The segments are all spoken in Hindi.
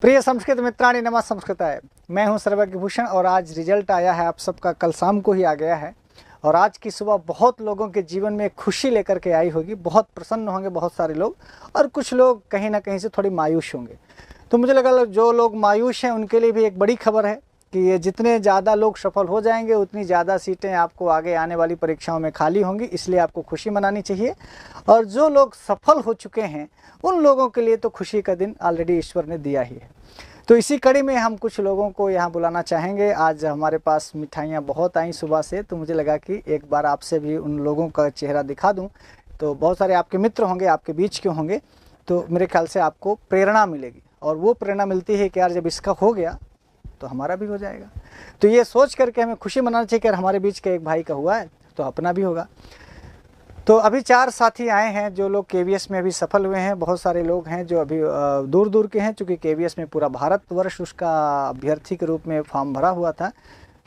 प्रिय संस्कृत मित्राणी नमः संस्कृताय। मैं हूं सर्वज्ञ भूषण और आज रिजल्ट आया है आप सबका, कल शाम को ही आ गया है। और आज की सुबह बहुत लोगों के जीवन में खुशी लेकर के आई होगी, बहुत प्रसन्न होंगे बहुत सारे लोग, और कुछ लोग कहीं ना कहीं से थोड़ी मायूस होंगे। तो मुझे लगा जो लोग मायूस हैं उनके लिए भी एक बड़ी खबर है कि ये जितने ज़्यादा लोग सफल हो जाएंगे उतनी ज़्यादा सीटें आपको आगे आने वाली परीक्षाओं में खाली होंगी, इसलिए आपको खुशी मनानी चाहिए। और जो लोग सफल हो चुके हैं उन लोगों के लिए तो खुशी का दिन ऑलरेडी ईश्वर ने दिया ही है। तो इसी कड़ी में हम कुछ लोगों को यहाँ बुलाना चाहेंगे। आज हमारे पास मिठाइयाँ बहुत आई सुबह से, तो मुझे लगा कि एक बार आपसे भी उन लोगों का चेहरा दिखा दूँ। तो बहुत सारे आपके मित्र होंगे, आपके बीच के होंगे, तो मेरे ख्याल से आपको प्रेरणा मिलेगी। और वो प्रेरणा मिलती है कि यार जब इसका हो गया तो हमारा भी हो जाएगा। तो ये सोच करके हमें खुशी मनाना चाहिए कि हमारे बीच के एक भाई का हुआ है तो अपना भी होगा। तो अभी 4 साथी आए हैं जो लोग केवीएस में अभी सफल हुए हैं। बहुत सारे लोग हैं जो अभी दूर दूर के हैं, चूँकि केवीएस में पूरा भारतवर्ष उसका अभ्यर्थी के रूप में फॉर्म भरा हुआ था।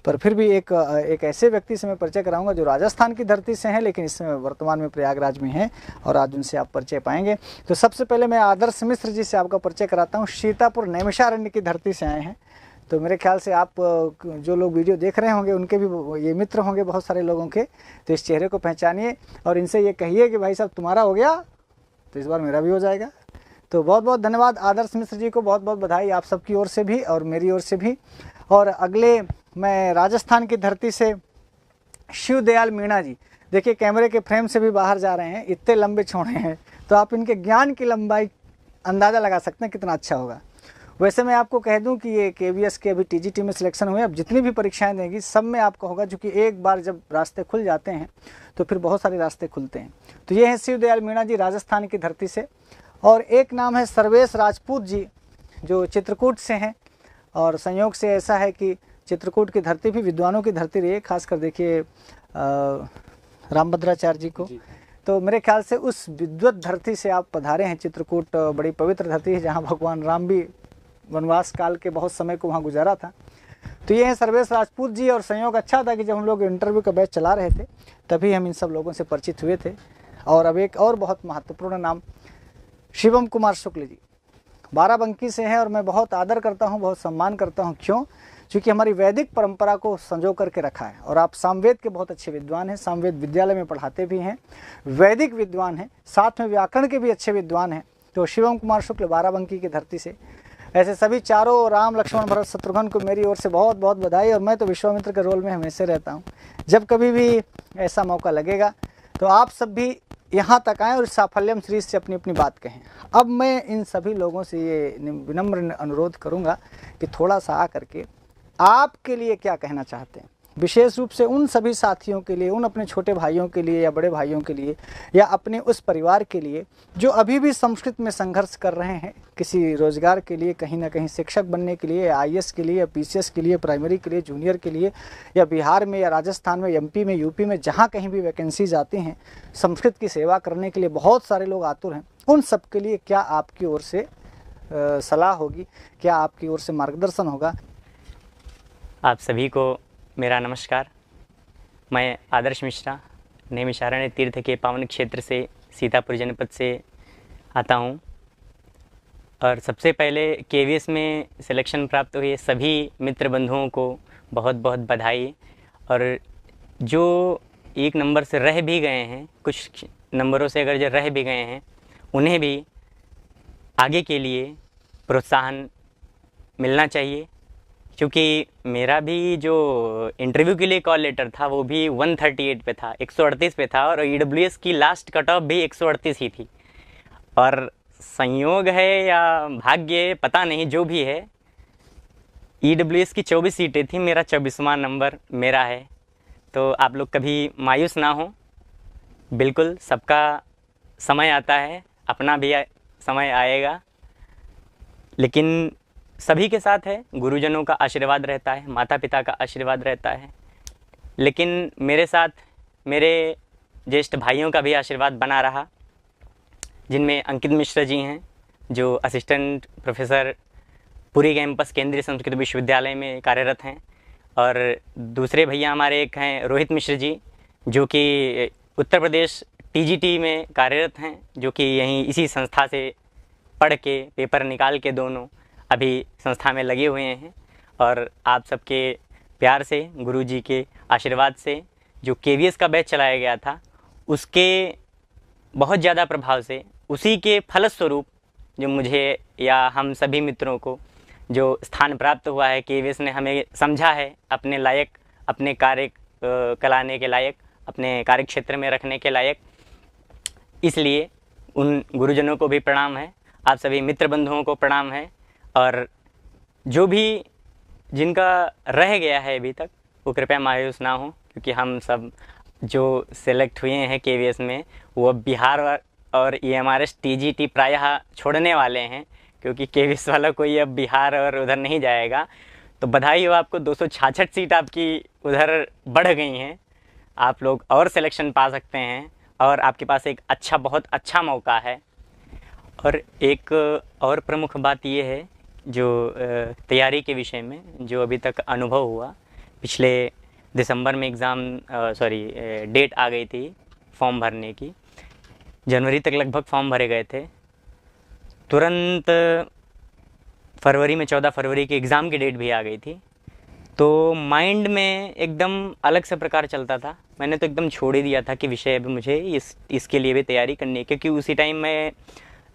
पर फिर भी एक ऐसे व्यक्ति से मैं परिचय कराऊंगा जो राजस्थान की धरती से हैं, लेकिन इस समय वर्तमान में प्रयागराज में हैं, और आज उनसे आप परिचय पाएंगे। तो सबसे पहले मैं आदर्श मिश्र जी से आपका परिचय कराता हूँ। सीतापुर नैमिषारण्य की धरती से आए हैं। तो मेरे ख्याल से आप जो लोग वीडियो देख रहे होंगे उनके भी ये मित्र होंगे बहुत सारे लोगों के। तो इस चेहरे को पहचानिए और इनसे ये कहिए कि भाई साहब तुम्हारा हो गया तो इस बार मेरा भी हो जाएगा। तो बहुत बहुत धन्यवाद आदर्श मिश्र जी को, बहुत बहुत बधाई आप सबकी ओर से भी और मेरी ओर से भी। और अगले मैं राजस्थान की धरती से शिवदयाल मीणा जी। देखिए कैमरे के फ्रेम से भी बाहर जा रहे हैं, इतने लंबे छोड़े हैं, तो आप इनके ज्ञान की लंबाई अंदाज़ा लगा सकते हैं कितना अच्छा होगा। वैसे मैं आपको कह दूं कि ये केवीएस के अभी टीजीटी में सिलेक्शन हुए, अब जितनी भी परीक्षाएं देंगी सब में आपका होगा, क्योंकि एक बार जब रास्ते खुल जाते हैं तो फिर बहुत सारे रास्ते खुलते हैं। तो ये हैं शिवदयाल मीणा जी राजस्थान की धरती से। और एक नाम है सर्वेश राजपूत जी जो चित्रकूट से हैं। और संयोग से ऐसा है कि चित्रकूट की धरती भी विद्वानों की धरती रही है, खासकर देखिए रामभद्राचार्य जी को। तो मेरे ख्याल से उस विद्वत धरती से आप पधारे हैं। चित्रकूट बड़ी पवित्र धरती है जहाँ भगवान राम भी वनवास काल के बहुत समय को वहाँ गुजारा था। तो ये हैं सर्वेश राजपूत जी। और संयोग अच्छा था कि जब हम लोग इंटरव्यू का बैच चला रहे थे तभी हम इन सब लोगों से परिचित हुए थे। और अब एक और बहुत महत्वपूर्ण नाम शिवम कुमार शुक्ल जी बाराबंकी से हैं, और मैं बहुत आदर करता हूँ, बहुत सम्मान करता हूँ। क्यों? क्योंकि हमारी वैदिक परंपरा को संजो करके रखा है। और आप सामवेद के बहुत अच्छे विद्वान हैं, सामवेद विद्यालय में पढ़ाते भी हैं, वैदिक विद्वान हैं, साथ में व्याकरण के भी अच्छे विद्वान हैं। तो शिवम कुमार शुक्ल बाराबंकी की धरती से। ऐसे सभी चारों राम लक्ष्मण भरत शत्रुघ्न को मेरी ओर से बहुत बहुत बधाई। और मैं तो विश्वामित्र के रोल में हमेशा रहता हूँ, जब कभी भी ऐसा मौका लगेगा तो आप सब भी यहाँ तक आएँ और साफल्यम सीरीज से अपनी अपनी बात कहें। अब मैं इन सभी लोगों से ये विनम्र अनुरोध करूँगा कि थोड़ा सा आ करके आपके लिए क्या कहना चाहते हैं, विशेष रूप से उन सभी साथियों के लिए, उन अपने छोटे भाइयों के लिए या बड़े भाइयों के लिए, या अपने उस परिवार के लिए जो अभी भी संस्कृत में संघर्ष कर रहे हैं किसी रोजगार के लिए, कहीं ना कहीं शिक्षक बनने के लिए, आईएएस के लिए या पीसीएस के लिए, प्राइमरी के लिए, जूनियर के लिए, या बिहार में या राजस्थान में, एमपी में, यूपी में, जहाँ कहीं भी वैकेंसीज आती हैं संस्कृत की सेवा करने के लिए बहुत सारे लोग आतुर हैं। उन सब के लिए क्या आपकी ओर से सलाह होगी, क्या आपकी ओर से मार्गदर्शन होगा? आप सभी को मेरा नमस्कार। मैं आदर्श मिश्रा नैमिषारण्य तीर्थ के पावन क्षेत्र से सीतापुर जनपद से आता हूं। और सबसे पहले केवीएस में सिलेक्शन प्राप्त हुए सभी मित्र बंधुओं को बहुत बहुत बधाई। और जो 1 नंबर से रह भी गए हैं, कुछ नंबरों से अगर जो रह भी गए हैं, उन्हें भी आगे के लिए प्रोत्साहन मिलना चाहिए। क्योंकि मेरा भी जो इंटरव्यू के लिए कॉल लेटर था वो भी 138 पे था, 138 पे था, और ईडब्ल्यूएस की लास्ट कट ऑफ भी 138 ही थी। और संयोग है या भाग्य पता नहीं, जो भी है, ईडब्ल्यूएस की 24 सीटें थी, मेरा 24वां नंबर मेरा है। तो आप लोग कभी मायूस ना हो, बिल्कुल सबका समय आता है, अपना भी समय आएगा, लेकिन सभी के साथ है। गुरुजनों का आशीर्वाद रहता है, माता पिता का आशीर्वाद रहता है, लेकिन मेरे साथ मेरे ज्येष्ठ भाइयों का भी आशीर्वाद बना रहा, जिनमें अंकित मिश्रा जी हैं जो असिस्टेंट प्रोफेसर पुरी कैंपस केंद्रीय संस्कृत विश्वविद्यालय में कार्यरत हैं। और दूसरे भैया हमारे एक हैं रोहित मिश्र जी जो कि उत्तर प्रदेश टीजीटी में कार्यरत हैं, जो कि यहीं इसी संस्था से पढ़ के पेपर निकाल के दोनों अभी संस्था में लगे हुए हैं और आप सबके प्यार से, गुरुजी के आशीर्वाद से जो KVS का बैच चलाया गया था उसके बहुत ज़्यादा प्रभाव से, उसी के फलस्वरूप जो मुझे या हम सभी मित्रों को जो स्थान प्राप्त हुआ है, KVS ने हमें समझा है अपने लायक, अपने कार्य कराने के लायक, अपने कार्य क्षेत्र में रखने के लायक। इसलिए उन गुरुजनों को भी प्रणाम है, आप सभी मित्र बंधुओं को प्रणाम है, और जो भी जिनका रह गया है अभी तक वो कृपया मायूस ना हो, क्योंकि हम सब जो सेलेक्ट हुए हैं KVS में वो बिहार और EMRS TGT प्रायः छोड़ने वाले हैं, क्योंकि KVS वाला कोई अब बिहार और उधर नहीं जाएगा। तो बधाई हो आपको, 266 सीट आपकी उधर बढ़ गई हैं, आप लोग और सिलेक्शन पा सकते हैं और आपके पास एक अच्छा, बहुत अच्छा मौका है। और एक और प्रमुख बात ये है जो तैयारी के विषय में जो अभी तक अनुभव हुआ, पिछले दिसंबर में डेट आ गई थी फॉर्म भरने की, जनवरी तक लगभग फॉर्म भरे गए थे, तुरंत फरवरी में 14 फरवरी की एग्ज़ाम की डेट भी आ गई थी। तो माइंड में एकदम अलग सा प्रकार चलता था, मैंने तो एकदम छोड़ ही दिया था कि विषय अभी मुझे इसके लिए भी तैयारी करनी है, क्योंकि उसी टाइम मैं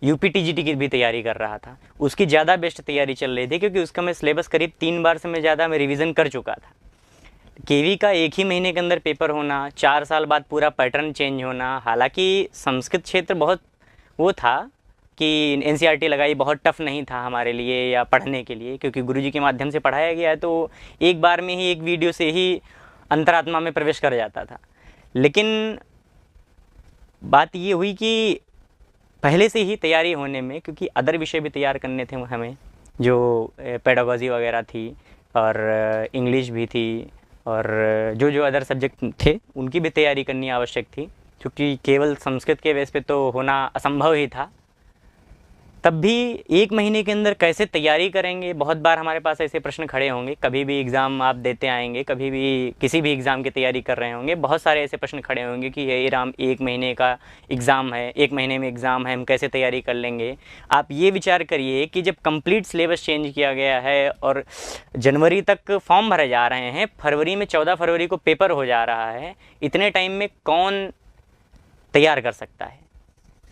UP TGT की भी तैयारी कर रहा था, उसकी ज़्यादा बेस्ट तैयारी चल रही थी, क्योंकि उसका मैं सिलेबस करीब 3 बार से मैं ज़्यादा मैं रिवीजन कर चुका था। KV का एक ही महीने के अंदर पेपर होना, 4 साल बाद पूरा पैटर्न चेंज होना, हालांकि संस्कृत क्षेत्र बहुत वो था कि NCERT लगाई बहुत टफ नहीं था हमारे लिए या पढ़ने के लिए, क्योंकि गुरुजी के माध्यम से पढ़ाया गया है, तो एक बार में ही एक वीडियो से ही अंतरात्मा में प्रवेश कर जाता था। लेकिन बात ये हुई कि पहले से ही तैयारी होने में, क्योंकि अदर विषय भी तैयार करने थे हमें, जो पेडागोजी वगैरह थी और इंग्लिश भी थी और जो अदर सब्जेक्ट थे उनकी भी तैयारी करनी आवश्यक थी, क्योंकि केवल संस्कृत के बेस पे तो होना असंभव ही था। तब भी एक महीने के अंदर कैसे तैयारी करेंगे, बहुत बार हमारे पास ऐसे प्रश्न खड़े होंगे, कभी भी एग्ज़ाम आप देते आएंगे, कभी भी किसी भी एग्ज़ाम की तैयारी कर रहे होंगे, बहुत सारे ऐसे प्रश्न खड़े होंगे कि ये राम 1 महीने का एग्ज़ाम है, 1 महीने में एग्ज़ाम है, हम कैसे तैयारी कर लेंगे। आप ये विचार करिए कि जब कंप्लीट सिलेबस चेंज किया गया है और जनवरी तक फॉर्म भरे जा रहे हैं, फरवरी में 14 फरवरी को पेपर हो जा रहा है, इतने टाइम में कौन तैयार कर सकता है।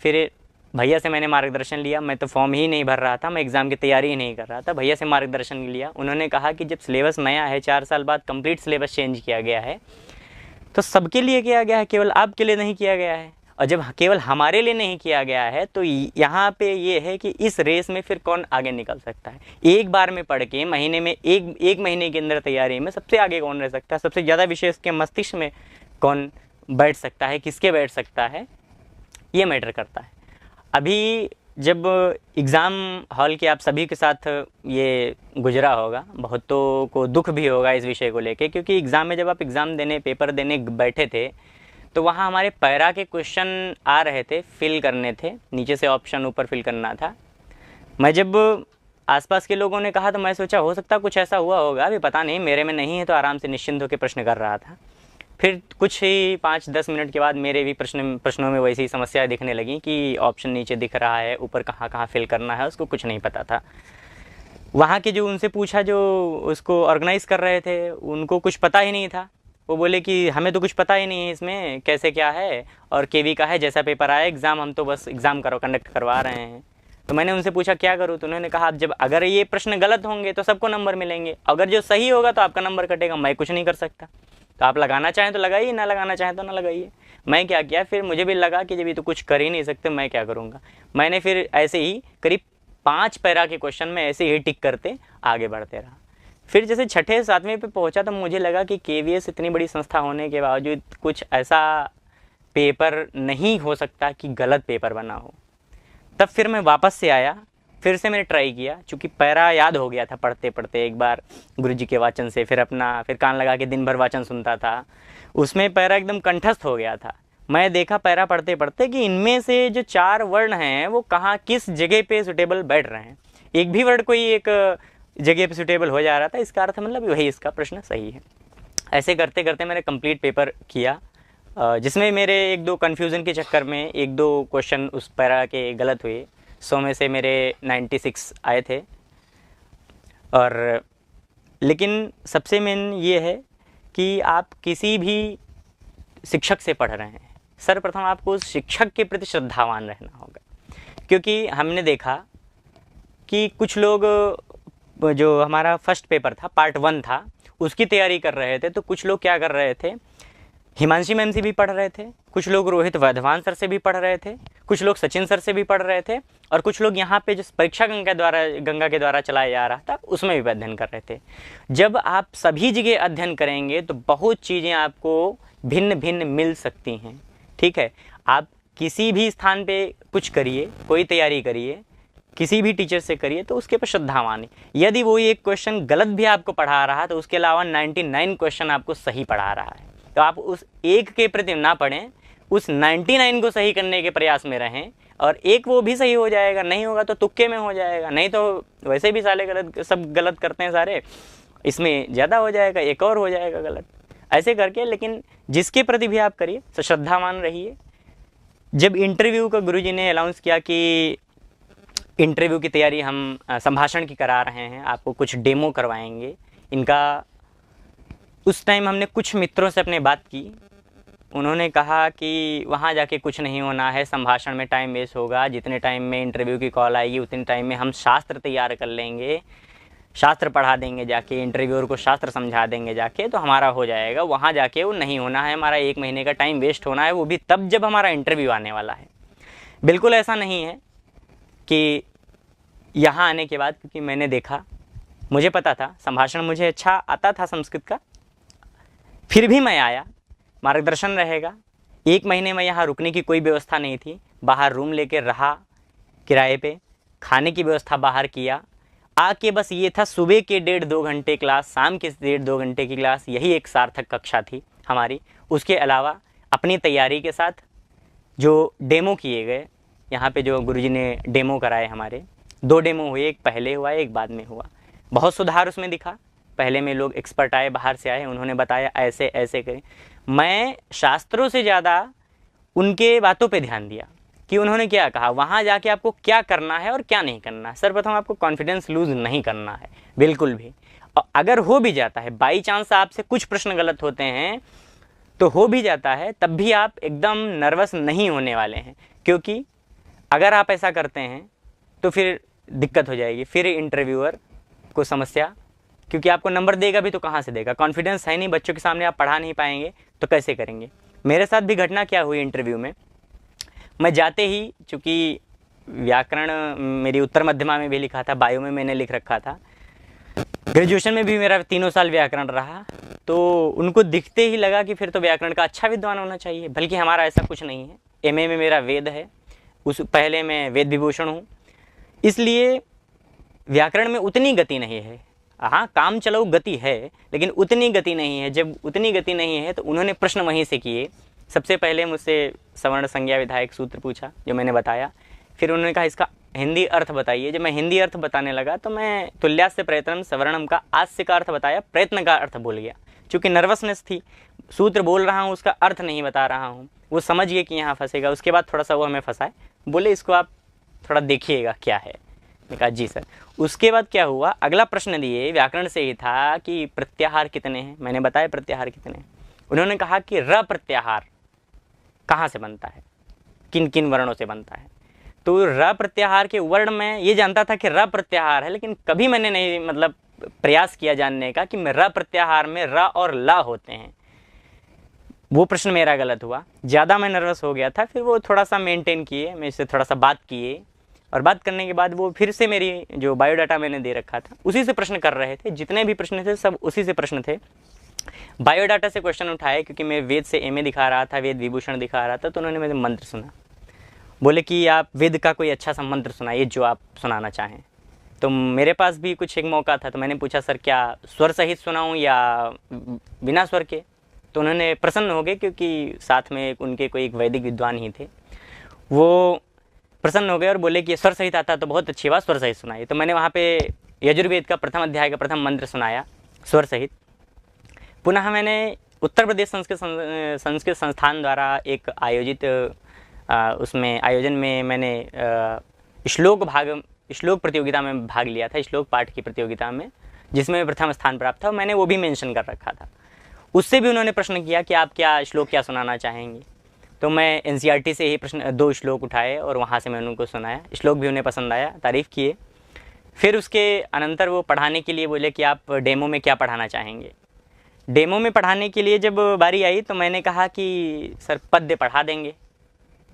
फिर भैया से मैंने मार्गदर्शन लिया, मैं तो फॉर्म ही नहीं भर रहा था, मैं एग्ज़ाम की तैयारी ही नहीं कर रहा था, भैया से मार्गदर्शन लिया, उन्होंने कहा कि जब सिलेबस नया है, 4 साल बाद कंप्लीट सिलेबस चेंज किया गया है, तो सबके लिए किया गया है, केवल आपके लिए नहीं किया गया है। और जब केवल हमारे लिए नहीं किया गया है तो यहाँ पे ये है कि इस रेस में फिर कौन आगे निकल सकता है। एक बार में पढ़ के महीने में एक महीने के अंदर तैयारी में सबसे आगे कौन रह सकता है, सबसे ज़्यादा विषय उसके मस्तिष्क में कौन बैठ सकता है, किसके बैठ सकता है, ये मैटर करता है। अभी जब एग्ज़ाम हॉल के आप सभी के साथ ये गुजरा होगा, बहुतों को दुख भी होगा इस विषय को लेके, क्योंकि एग्ज़ाम में जब आप एग्ज़ाम देने, पेपर देने बैठे थे तो वहाँ हमारे पैरा के क्वेश्चन आ रहे थे, फिल करने थे, नीचे से ऑप्शन ऊपर फिल करना था। मैं जब आसपास के लोगों ने कहा तो मैं सोचा हो सकता कुछ ऐसा हुआ होगा, अभी पता नहीं, मेरे में नहीं है, तो आराम से निश्चिंत होकर प्रश्न कर रहा था। फिर कुछ ही 5-10 मिनट के बाद मेरे भी प्रश्नों में वैसी समस्या दिखने लगी कि ऑप्शन नीचे दिख रहा है, ऊपर कहाँ कहाँ फिल करना है, उसको कुछ नहीं पता था। वहाँ के जो उनसे पूछा, जो उसको ऑर्गेनाइज़ कर रहे थे, उनको कुछ पता ही नहीं था। वो बोले कि हमें तो कुछ पता ही नहीं है इसमें कैसे क्या है, और KV का है, जैसा पेपर आया एग्ज़ाम, हम तो बस एग्ज़ाम कंडक्ट करवा रहे हैं। तो मैंने उनसे पूछा क्या करूँ, तो उन्होंने कहा जब अगर ये प्रश्न गलत होंगे तो सबको नंबर मिलेंगे, अगर जो सही होगा तो आपका नंबर कटेगा, मैं कुछ नहीं कर सकता। तो आप लगाना चाहें तो लगाइए, ना लगाना चाहें तो ना लगाइए। मैं क्या किया, फिर मुझे भी लगा कि जब ये तो कुछ कर ही नहीं सकते, मैं क्या करूँगा। मैंने फिर ऐसे ही करीब 5 पैरा के क्वेश्चन में ऐसे ही टिक करते आगे बढ़ते रहा। फिर जैसे 6-7वें पे पहुंचा तो मुझे लगा कि KVS इतनी बड़ी संस्था होने के बावजूद कुछ ऐसा पेपर नहीं हो सकता कि गलत पेपर बना हो। तब फिर मैं वापस से आया, फिर से मैंने ट्राई किया, चूँकि पैरा याद हो गया था पढ़ते पढ़ते एक बार गुरुजी के वाचन से, फिर कान लगा के दिन भर वाचन सुनता था, उसमें पैरा एकदम कंठस्थ हो गया था। मैं देखा पैरा पढ़ते पढ़ते कि इनमें से जो 4 वर्ण हैं वो कहाँ किस जगह पे सुटेबल बैठ रहे हैं, एक भी वर्ड कोई एक जगह पे सुटेबल हो जा रहा था, इसका अर्थ मतलब वही इसका प्रश्न सही है। ऐसे करते करते मैंने कंप्लीट पेपर किया, जिसमें मेरे 1-2 कन्फ्यूज़न के चक्कर में 1-2 क्वेश्चन उस पैरा के गलत हुए। 100 में से मेरे 96 आए थे, और लेकिन सबसे मेन ये है कि आप किसी भी शिक्षक से पढ़ रहे हैं, सर्वप्रथम आपको उस शिक्षक के प्रति श्रद्धावान रहना होगा। क्योंकि हमने देखा कि कुछ लोग, जो हमारा फर्स्ट पेपर था, पार्ट 1 था, उसकी तैयारी कर रहे थे, तो कुछ लोग क्या कर रहे थे, हिमांशी मैम से भी पढ़ रहे थे, कुछ लोग रोहित वाधवान सर से भी पढ़ रहे थे, कुछ लोग सचिन सर से भी पढ़ रहे थे, और कुछ लोग यहाँ पे जो परीक्षा गंगा के द्वारा चलाया जा रहा था उसमें भी अध्ययन कर रहे थे। जब आप सभी जगह अध्ययन करेंगे तो बहुत चीज़ें आपको भिन्न भिन्न मिल सकती हैं। ठीक है, आप किसी भी स्थान पे कुछ करिए, कोई तैयारी करिए, किसी भी टीचर से करिए, तो उसके पर श्रद्धा मानिए। यदि वो एक क्वेश्चन गलत भी आपको पढ़ा रहा है तो उसके अलावा 99 क्वेश्चन आपको सही पढ़ा रहा है, तो आप उस एक के प्रति ना पढ़ें, उस 99 को सही करने के प्रयास में रहें। और एक वो भी सही हो जाएगा, नहीं होगा तो तुक्के में हो जाएगा, नहीं तो वैसे भी साले गलत, सब गलत करते हैं सारे, इसमें ज़्यादा हो जाएगा, एक और हो जाएगा गलत, ऐसे करके। लेकिन जिसके प्रति भी आप करिए तो श्रद्धावान रहिए। जब इंटरव्यू का गुरुजी ने अनाउंस किया कि इंटरव्यू की तैयारी हम संभाषण की करा रहे हैं, आपको कुछ डेमो करवाएंगे इनका, उस टाइम हमने कुछ मित्रों से अपने बात की। उन्होंने कहा कि वहाँ जाके कुछ नहीं होना है, संभाषण में टाइम वेस्ट होगा, जितने टाइम में इंटरव्यू की कॉल आएगी उतने टाइम में हम शास्त्र तैयार कर लेंगे, शास्त्र पढ़ा देंगे जाके, इंटरव्यूअर को शास्त्र समझा देंगे जाके, तो हमारा हो जाएगा। वहाँ जाके वो नहीं होना है, हमारा 1 महीने का टाइम वेस्ट होना है, वो भी तब जब हमारा इंटरव्यू आने वाला है। बिल्कुल ऐसा नहीं है कि यहाँ आने के बाद, क्योंकि मैंने देखा, मुझे पता था संभाषण मुझे अच्छा आता था संस्कृत का, फिर भी मैं आया, मार्गदर्शन रहेगा। 1 महीने में यहाँ रुकने की कोई व्यवस्था नहीं थी, बाहर रूम लेके रहा किराए पे, खाने की व्यवस्था बाहर किया, आके बस ये था सुबह के 1.5-2 घंटे क्लास, शाम के 1.5-2 घंटे की क्लास, यही एक सार्थक कक्षा थी हमारी। उसके अलावा अपनी तैयारी के साथ जो डेमो किए गए, यहाँ पे जो गुरुजी ने डेमो कराए, हमारे 2 डेमो हुए, एक पहले हुआ एक बाद में हुआ। बहुत सुधार उसमें दिखा। पहले में लोग एक्सपर्ट आए, बाहर से आए, उन्होंने बताया ऐसे ऐसे करें। मैं शास्त्रों से ज़्यादा उनके बातों पे ध्यान दिया कि उन्होंने क्या कहा, वहाँ जाके आपको क्या करना है और क्या नहीं करना है। सर्वप्रथम आपको कॉन्फिडेंस लूज़ नहीं करना है बिल्कुल भी। और अगर हो भी जाता है, बाई चांस आपसे कुछ प्रश्न गलत होते हैं तो हो भी जाता है, तब भी आप एकदम नर्वस नहीं होने वाले हैं, क्योंकि अगर आप ऐसा करते हैं तो फिर दिक्कत हो जाएगी, फिर इंटरव्यूअर को समस्या, क्योंकि आपको नंबर देगा भी तो कहाँ से देगा, कॉन्फिडेंस है नहीं, बच्चों के सामने आप पढ़ा नहीं पाएंगे तो कैसे करेंगे। मेरे साथ भी घटना क्या हुई इंटरव्यू में, मैं जाते ही, चूँकि व्याकरण मेरी उत्तर मध्यमा में भी लिखा था, बायो में मैंने लिख रखा था, ग्रेजुएशन में भी मेरा 3 साल व्याकरण रहा, तो उनको दिखते ही लगा कि फिर तो व्याकरण का अच्छा विद्वान होना चाहिए, बल्कि हमारा ऐसा कुछ नहीं है। एमए में मेरा वेद है, उस पहले मैं वेद विभूषण हूँ, इसलिए व्याकरण में उतनी गति नहीं है। हाँ, काम चलाऊ गति है, लेकिन उतनी गति नहीं है। जब उतनी गति नहीं है तो उन्होंने प्रश्न वहीं से किए। सबसे पहले मुझसे सवर्ण संज्ञा विधायक सूत्र पूछा, जो मैंने बताया। फिर उन्होंने कहा इसका हिंदी अर्थ बताइए। जब मैं हिंदी अर्थ बताने लगा तो मैं तुल्यास्य प्रयत्नम सवर्णम का आस्य का अर्थ बताया, प्रयत्न का अर्थ भूल गया, क्योंकि नर्वसनेस थी। सूत्र बोल रहा हूँ, उसका अर्थ नहीं बता रहा हूँ। वो समझ गए कि यहाँ फंसेगा। उसके बाद थोड़ा सा वो हमें फंसाए, बोले इसको आप थोड़ा देखिएगा क्या है। मैंने कहा जी सर। उसके बाद क्या हुआ, अगला प्रश्न दिए, व्याकरण से ही था कि प्रत्याहार कितने हैं। मैंने बताया प्रत्याहार कितने हैं। उन्होंने कहा कि र प्रत्याहार कहाँ से बनता है, किन किन वर्णों से बनता है। तो र प्रत्याहार के वर्ण में ये जानता था कि र प्रत्याहार है, लेकिन कभी मैंने नहीं मतलब प्रयास किया जानने का कि र प्रत्याहार में र और ला होते हैं। वो प्रश्न मेरा गलत हुआ, ज़्यादा मैं नर्वस हो गया था। फिर वो थोड़ा सा मेंटेन किए, मेरे से थोड़ा सा बात किए, और बात करने के बाद वो फिर से मेरी जो बायोडाटा मैंने दे रखा था उसी से प्रश्न कर रहे थे। जितने भी प्रश्न थे सब उसी से प्रश्न थे। बायोडाटा से क्वेश्चन उठाए, क्योंकि मैं वेद से एमए दिखा रहा था, वेद विभूषण दिखा रहा था। तो उन्होंने मेरे मंत्र सुना, बोले कि आप वेद का कोई अच्छा सा मंत्र सुनाइए जो आप सुनाना चाहें। तो मेरे पास भी कुछ एक मौका था, तो मैंने पूछा सर क्या स्वर सहित सुनाऊँ या बिना स्वर के। तो उन्होंने प्रसन्न हो गए, क्योंकि साथ में उनके कोई एक वैदिक विद्वान ही थे। वो प्रसन्न हो गए और बोले कि स्वर सहित आता तो बहुत अच्छी बात, स्वर सहित सुनाइए। तो मैंने वहाँ पे यजुर्वेद का प्रथम अध्याय का प्रथम मंत्र सुनाया स्वर सहित। पुनः मैंने उत्तर प्रदेश संस्कृत संस्थान द्वारा एक आयोजित उसमें आयोजन में मैंने श्लोक भाग श्लोक प्रतियोगिता में भाग लिया था, श्लोक पाठ की प्रतियोगिता में, जिसमें प्रथम स्थान प्राप्त था। मैंने वो भी मेंशन कर रखा था। उससे भी उन्होंने प्रश्न किया कि आप क्या श्लोक क्या सुनाना चाहेंगे। तो मैं एनसीईआरटी से ही प्रश्न 2 श्लोक उठाए और वहाँ से मैंने उनको सुनाया। श्लोक भी उन्हें पसंद आया, तारीफ़ किए। फिर उसके अनंतर वो पढ़ाने के लिए बोले कि आप डेमो में क्या पढ़ाना चाहेंगे। डेमो में पढ़ाने के लिए जब बारी आई तो मैंने कहा कि सर पद्य पढ़ा देंगे।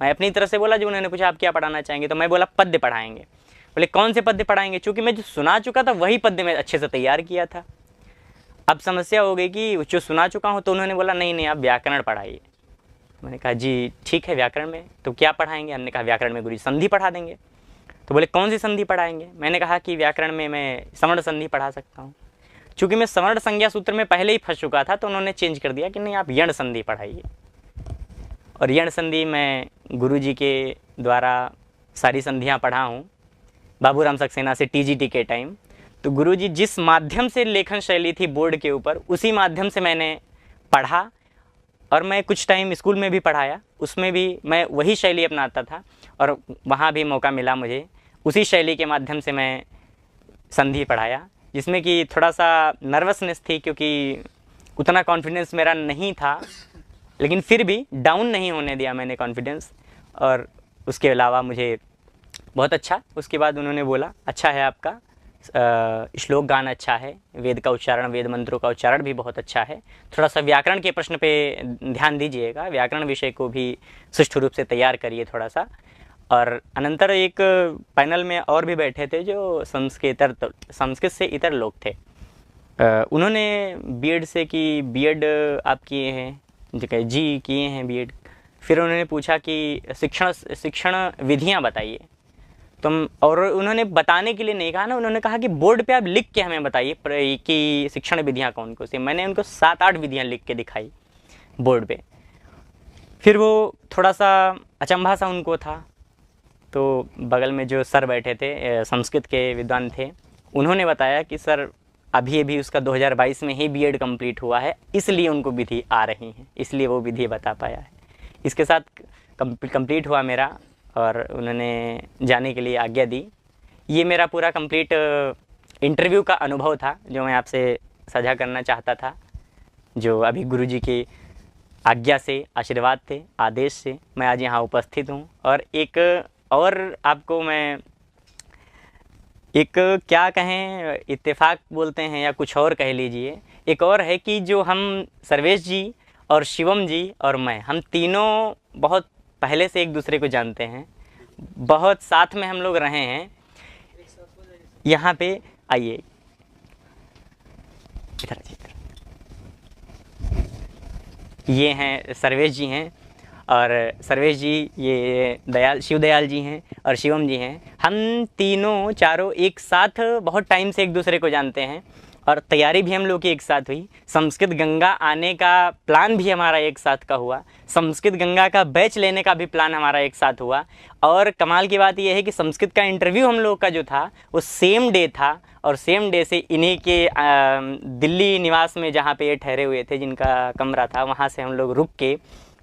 मैं अपनी तरफ से बोला, जब उन्होंने पूछा आप क्या पढ़ाना चाहेंगे तो मैं बोला पद्य पढ़ाएंगे। बोले कौन से पद्य पढ़ाएंगे, चूँकि मैं जो सुना चुका था वही पद्य मैं अच्छे से तैयार किया था। अब समस्या हो गई कि जो सुना चुका हूँ, तो उन्होंने बोला नहीं आप व्याकरण पढ़ाइए। मैंने कहा जी ठीक है, व्याकरण में तो क्या पढ़ाएंगे। हमने कहा व्याकरण में गुरुजी संधि पढ़ा देंगे। तो बोले कौन सी संधि पढ़ाएंगे। मैंने कहा कि व्याकरण में मैं सवर्ण संधि पढ़ा सकता हूँ। चूँकि मैं सवर्ण संज्ञा सूत्र में पहले ही फंस चुका था, तो उन्होंने चेंज कर दिया कि नहीं आप यण संधि पढ़ाइए। और यण संधि मैं गुरुजी के द्वारा सारी संधियाँ पढ़ा हूँ, बाबूराम सक्सेना से टीजीटी के टाइम। तो गुरुजी जिस माध्यम से लेखन शैली थी बोर्ड के ऊपर, उसी माध्यम से मैंने पढ़ा। और मैं कुछ टाइम स्कूल में भी पढ़ाया, उसमें भी मैं वही शैली अपनाता था और वहाँ भी मौका मिला मुझे। उसी शैली के माध्यम से मैं संधि पढ़ाया, जिसमें कि थोड़ा सा नर्वसनेस थी, क्योंकि उतना कॉन्फिडेंस मेरा नहीं था, लेकिन फिर भी डाउन नहीं होने दिया मैंने कॉन्फिडेंस। और उसके अलावा मुझे बहुत अच्छा, उसके बाद उन्होंने बोला अच्छा है आपका श्लोक गान अच्छा है, वेद का उच्चारण, वेद मंत्रों का उच्चारण भी बहुत अच्छा है, थोड़ा सा व्याकरण के प्रश्न पे ध्यान दीजिएगा, व्याकरण विषय को भी सुष्ठु रूप से तैयार करिए थोड़ा सा। और अनंतर एक पैनल में और भी बैठे थे जो संस्कृत से इतर लोग थे। उन्होंने बीएड से की, बीएड आप किए हैं जी किए हैं बीएड। फिर उन्होंने पूछा कि शिक्षण विधियाँ बताइए। और उन्होंने बताने के लिए नहीं कहा ना, उन्होंने कहा कि बोर्ड पे आप लिख के हमें बताइए कि शिक्षण विधियाँ कौन कौन सी। मैंने उनको 7-8 विधियाँ लिख के दिखाई बोर्ड पे। फिर वो थोड़ा सा अचंभा सा उनको था, तो बगल में जो सर बैठे थे संस्कृत के विद्वान थे, उन्होंने बताया कि सर अभी उसका 2022 में ही बीएड कंप्लीट हुआ है, इसलिए उनको विधि आ रही हैं, इसलिए वो विधि बता पाया है। इसके साथ कंप्लीट हुआ मेरा और उन्होंने जाने के लिए आज्ञा दी। ये मेरा पूरा कंप्लीट इंटरव्यू का अनुभव था जो मैं आपसे साझा करना चाहता था, जो अभी गुरुजी की आज्ञा से, आशीर्वाद थे, आदेश से मैं आज यहाँ उपस्थित हूँ। और एक और आपको मैं एक क्या कहें, इत्तेफाक बोलते हैं या कुछ और कह लीजिए, एक और है कि जो हम सर्वेश जी और शिवम जी और मैं, हम तीनों बहुत पहले से एक दूसरे को जानते हैं, बहुत साथ में हम लोग रहे हैं। यहाँ पे आइए, इधर ये हैं सर्वेश जी हैं, और सर्वेश जी ये शिव दयाल जी हैं और शिवम जी हैं। हम तीनों चारों एक साथ बहुत टाइम से एक दूसरे को जानते हैं और तैयारी भी हम लोग की एक साथ हुई। संस्कृत गंगा आने का प्लान भी हमारा एक साथ का हुआ, संस्कृत गंगा का बैच लेने का भी प्लान हमारा एक साथ हुआ। और कमाल की बात यह है कि संस्कृत का इंटरव्यू हम लोग का जो था वो सेम डे था, और सेम डे से इन्हीं के दिल्ली निवास में जहाँ पे ये ठहरे हुए थे, जिनका कमरा था, वहाँ से हम लोग रुक के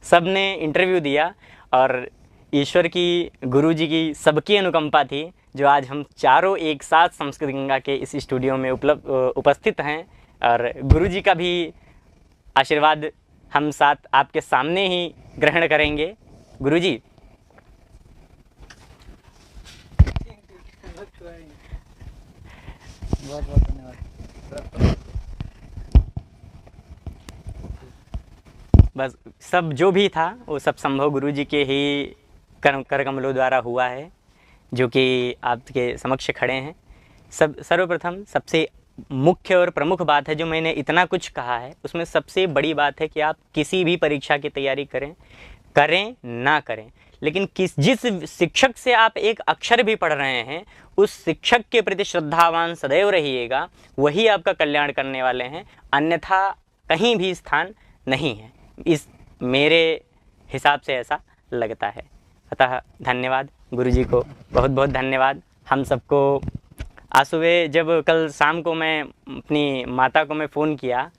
सब ने इंटरव्यू दिया। और ईश्वर की, गुरु जी की सबकी अनुकंपा थी जो आज हम चारों एक साथ संस्कृत गंगा के इस स्टूडियो में उपस्थित हैं। और गुरु जी का भी आशीर्वाद हम साथ आपके सामने ही ग्रहण करेंगे। गुरु जी, बहुत बहुत धन्यवाद। बस सब जो भी था वो सब संभव गुरु जी के ही कर कमलों द्वारा हुआ है, जो कि आपके समक्ष खड़े हैं। सर्वप्रथम सबसे मुख्य और प्रमुख बात है, जो मैंने इतना कुछ कहा है उसमें सबसे बड़ी बात है कि आप किसी भी परीक्षा की तैयारी करें ना करें, लेकिन जिस शिक्षक से आप एक अक्षर भी पढ़ रहे हैं उस शिक्षक के प्रति श्रद्धावान सदैव रहिएगा, वही आपका कल्याण करने वाले हैं, अन्यथा कहीं भी स्थान नहीं है। इस मेरे हिसाब से ऐसा लगता है। अतः धन्यवाद गुरुजी को, बहुत बहुत धन्यवाद। हम सबको आज सुबह जब कल शाम को मैं अपनी माता को मैं फ़ोन किया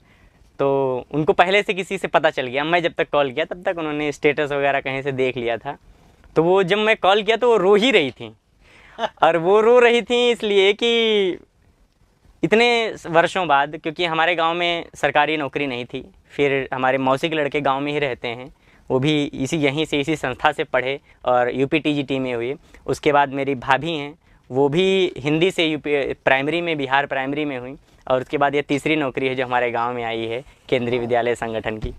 तो उनको पहले से किसी से पता चल गया, मैं जब तक कॉल किया तब तक उन्होंने स्टेटस वगैरह कहीं से देख लिया था। तो वो जब मैं कॉल किया तो वो रो ही रही थी और वो रो रही थी इसलिए कि इतने वर्षों बाद, क्योंकि हमारे गांव में सरकारी नौकरी नहीं थी। फिर हमारे मौसी के लड़के गांव में ही रहते हैं, वो भी यहीं से इसी संस्था से पढ़े और UPTGT में हुए। उसके बाद मेरी भाभी हैं, वो भी हिंदी से प्राइमरी में, बिहार प्राइमरी में हुई। और उसके बाद ये तीसरी नौकरी है जो हमारे गांव में आई है, केंद्रीय विद्यालय संगठन की।